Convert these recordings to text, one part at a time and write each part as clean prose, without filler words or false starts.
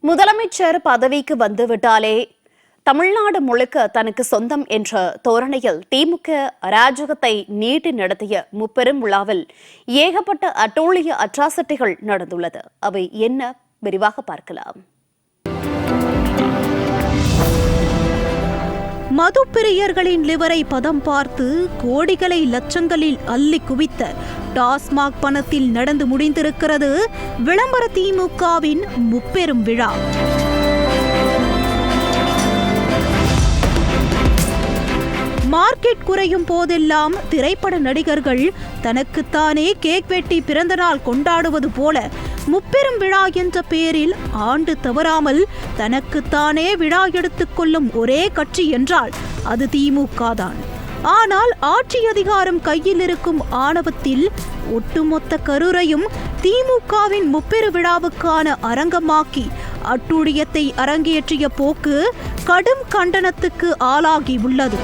முதலமைச்சர் பதவிக்கு வந்துவிட்டாலே தமிழ்நாடு முழுக்க தனக்கு சொந்தம் என்ற தோரணையில் திமுக அராஜகத்தை நீட்டி நடத்திய முப்பெரும் விழாவில் ஏகப்பட்ட அட்டூழிய அட்ராசிட்டிகள் நடந்துள்ளது. அவை என்ன விரிவாக பார்க்கலாம். மது பிரியர்களின் லிவரை பதம் பார்த்து கோடிகளை லட்சங்களில் அள்ளி குவித்த டாஸ்மாக் பணத்தில் நடந்து முடிந்திருக்கிறது விளம்பர திமுகவின் முப்பெரும் விழா. மார்க்கெட் குறையும் போதெல்லாம் திரைப்பட நடிகர்கள் தனக்குத்தானே கேக் வெட்டி பிறந்த நாள் கொண்டாடுவது போல முப்பெரும் விழா என்ற பெயரில் ஆண்டு தவறாமல் தனக்குத்தானே விழா எடுத்துக் கொள்ளும் ஒரே கட்சி என்றால் அது திமுக தான். ஆனால் ஆட்சி அதிகாரம் கையில் இருக்கும் ஆணவத்தில் ஒட்டுமொத்த கரூரையும் திமுகவின் முப்பெரு விழாவுக்கான அரங்கமாக்கி அட்டூழியத்தை அரங்கேற்றிய போக்கு கடும் கண்டனத்துக்கு ஆளாகி உள்ளது.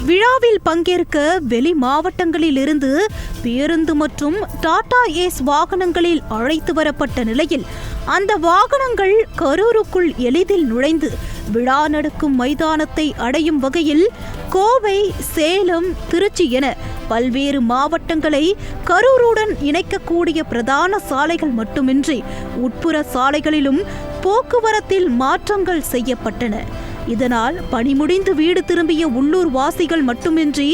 விழாவில் பங்கேற்க வெளி மாவட்டங்களில் இருந்து பேருந்து மற்றும் டாடா ஏஸ் வாகனங்களில் அழைத்து வரப்பட்ட நிலையில் அந்த வாகனங்கள் கரூருக்குள் எளிதில் நுழைந்து விழா நடக்கும் மைதானத்தை அடையும் வகையில் கோவை, சேலம், திருச்சி என பல்வேறு மாவட்டங்களை கரூருடன் இணைக்கக்கூடிய பிரதான சாலைகள் மட்டுமின்றி உட்புற சாலைகளிலும் போக்குவரத்தில் மாற்றங்கள் செய்யப்பட்டன. இதனால் பணி முடிந்து வீடு திரும்பிய உள்ளூர் வாசிகள் மட்டுமின்றி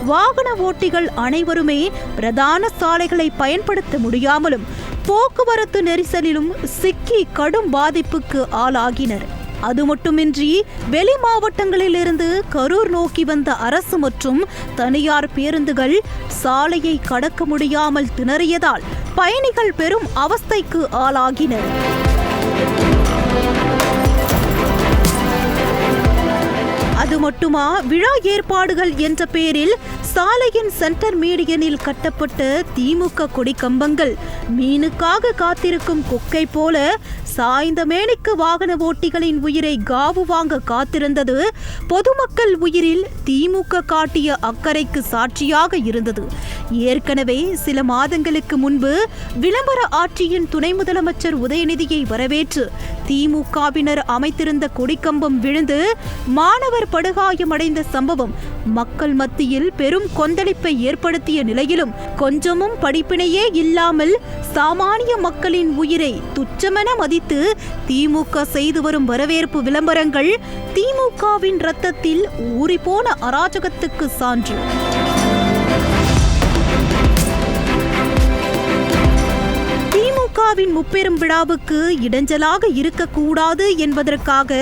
வாகன ஓட்டிகள் அனைவருமே பிரதான சாலைகளை பயன்படுத்த முடியாமலும் போக்குவரத்து நெரிசலிலும் சிக்கி கடும் பாதிப்புக்கு ஆளாகினர். அது மட்டுமின்றி வெளி மாவட்டங்களிலிருந்து கரூர் நோக்கி வந்த அரசு மற்றும் தனியார் பேருந்துகள் சாலையை கடக்க முடியாமல் திணறியதால் பயணிகள் பெரும் அவஸ்தைக்கு ஆளாகினர். அது மட்டுமா, விழா ஏற்பாடுகள் என்ற பெயரில் சாலையின் சென்டர் மீடியனில் கட்டப்பட்ட திமுக கொடி கம்பங்கள் மீனுக்காக காத்திருக்கும் கொக்கை போல சாய்ந்த மேனிக்கு வாகன ஓட்டிகளின் உயிரை காவு வாங்க காத்திருந்தது பொதுமக்கள் உயிரில் திமுக காட்டிய அக்கறைக்கு சாட்சியாக இருந்தது. ஏற்கனவே சில மாதங்களுக்கு முன்பு விளம்பர ஆட்சியின் துணை முதலமைச்சர் உதயநிதியை வரவேற்று திமுகவினர் அமைத்திருந்த கொடிக்கம்பம் விழுந்து மாணவர் படுகாயமடைந்த சம்பவம் மக்கள் மத்தியில் பெரும் கொந்தளிப்பை ஏற்படுத்திய நிலையிலும் கொஞ்சமும் படிப்பினையே இல்லாமல் சாமானிய மக்களின் உயிரை துச்சமென மதித்து திமுக செய்து வரும் வரவேற்பு விளம்பரங்கள் திமுகவின் இரத்தத்தில் ஊறிப்போன அராஜகத்துக்கு சான்று. திமுகவின் முப்பெரும் விழாவுக்கு இடைஞ்சலாக இருக்கக்கூடாது என்பதற்காக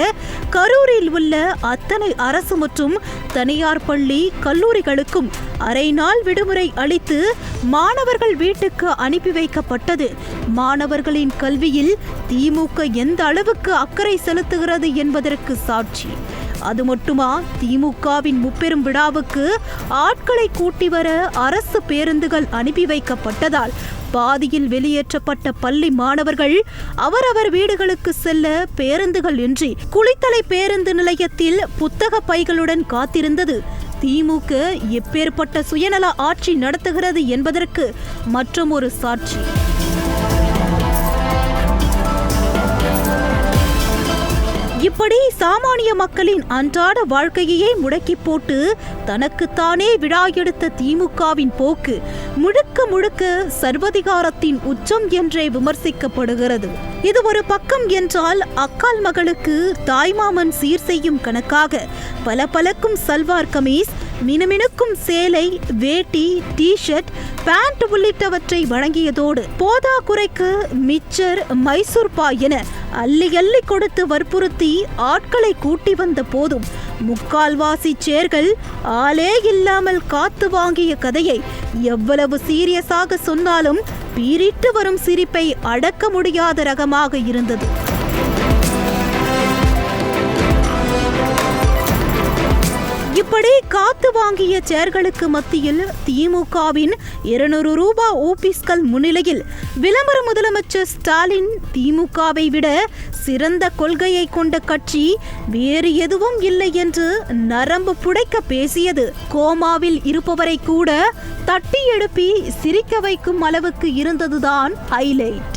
கரூரில் உள்ள அத்தனை அரசு மற்றும் தனியார் பள்ளி கல்லூரிகளுக்கும் அரை நாள் விடுமுறை அளித்து மாணவர்கள் வீட்டுக்கு அனுப்பி வைக்கப்பட்டது மாணவர்களின் கல்வியில் திமுக எந்த அளவுக்கு அக்கறை செலுத்துகிறது என்பதற்கு சாட்சி. அது மட்டுமா, திமுகவின் முப்பெரும் விழாவுக்கு ஆட்களை கூட்டி வர அரசு பேருந்துகள் அனுப்பி வைக்கப்பட்டதால் பாதியில் வெளியேற்றப்பட்ட பள்ளி மாணவர்கள் அவரவர் வீடுகளுக்கு செல்ல பேருந்துகள் இன்றி குளித்தலை பேருந்து நிலையத்தில் புத்தக பைகளுடன் காத்திருந்தது திமுக எப்பேற்பட்ட சுயநல ஆட்சி நடத்துகிறது என்பதற்கு மற்றொரு சாட்சி. இப்படி சாமானிய மக்களின் அன்றாட வாழ்க்கையே முடக்கி போட்டு தனக்குத்தானே விழா எடுத்த திமுகவின் போக்கு முழுக்க முழுக்க சர்வதிகாரத்தின் உச்சம் என்றே விமர்சிக்கப்படுகிறது. இது ஒரு பக்கம் என்றால், அக்கால் மகளுக்கு தாய்மாமன் சீர் செய்யும் கணக்காக பளபளக்கும் சல்வார் கமீஸ், மினுமினுக்கும் சேலை, வேட்டி, டி-ஷர்ட், பேண்ட் உள்ளிட்டவற்றை வழங்கியதோடு போதா குறைக்கு மிச்சர், மைசூர் பாய் என அள்ளி அள்ளி கொடுத்து வற்புறுத்தி ஆட்களை கூட்டி வந்த போதும் முக்கால்வாசி சேர்கள் ஆளே இல்லாமல் காத்து வாங்கிய கதையை எவ்வளவு சீரியஸாக சொன்னாலும் பீரிட்டு வரும் சிரிப்பை அடக்க முடியாத ரகமாக இருந்தது. இப்படி காத்து வாங்கிய சேர்களுக்கு மத்தியில் திமுகவின் 200 ரூபாய் ஓபிஸ்கள் முன்னிலையில் விளம்பர முதலமைச்சர் ஸ்டாலின் திமுகவை விட சிறந்த கொள்கையை கொண்ட கட்சி வேறு எதுவும் இல்லை என்று நரம்பு புடைக்க பேசியது. கோமாவில் இருப்பவரை கூட தட்டி எழுப்பி சிரிக்க வைக்கும் அளவுக்கு இருந்ததுதான் ஹைலைட்.